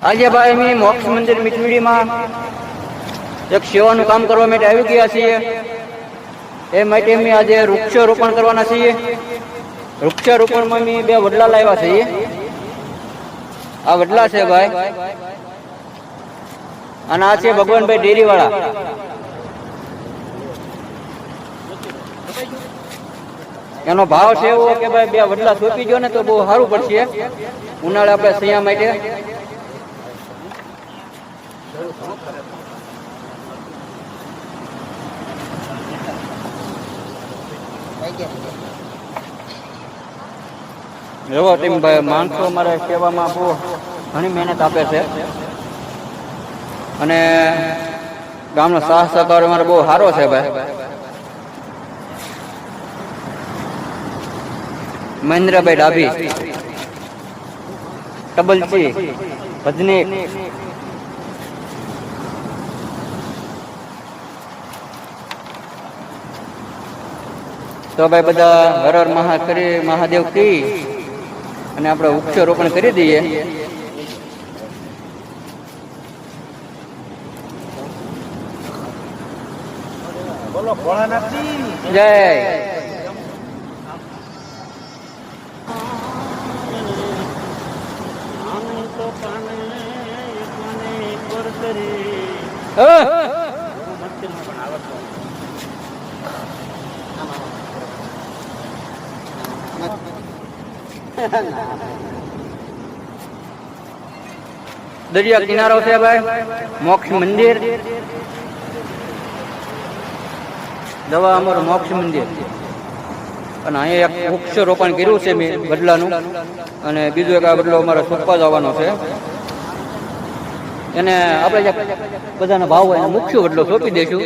આજે ભાઈ અમે મોક્ષ મંદિર મીઠવીડીમાં એક સેવાનું કામ કરવા માટે આવી ગયા છીએ. એ માટે અમે આજે વૃક્ષારોપણ કરવાના છીએ. વૃક્ષારોપણમાં અમે 2 વડલા લાવ્યા છીએ. આ વડલા છે ભાઈ, અને આ છે ભગવાનભાઈ ડેરીવાળા. એનો ભાવ છે એવો કે ભાઈ 2 વડલા સોંપી ગયો ને તો બહુ સારું પડશે ઉનાળે આપણે સૈયા માટે. એવો ટીમ ભાઈ માણસો અમારે સેવામાં બહુ ઘણી મહેનત આપે છે, અને ગામનો સાથ સહકાર અમારે બહુ સારો છે ભાઈ. મહેન્દ્રભાઈ ડાભી, ટબલચી, ભજનીક, તો ભાઈ બધા હર હર મહાદેવ કી અને આપણે વૃક્ષારોપણ કરી દઈએ. બોલો ભોળાનાથજી જય. દરિયા કિનારો છે ભાઈ, મોક્ષ મંદિર. દવા અમારું મોક્ષ મંદિર. અને અહીંયા એક વૃક્ષારોપણ કર્યું છે મેં વડલાનું, અને બીજો એક આ વડલો અમારે સોંપવા જવાનો છે. એને આપણે જે બધાનો ભાવ હોય મુખ્ય વડલો સોંપી દઈશું.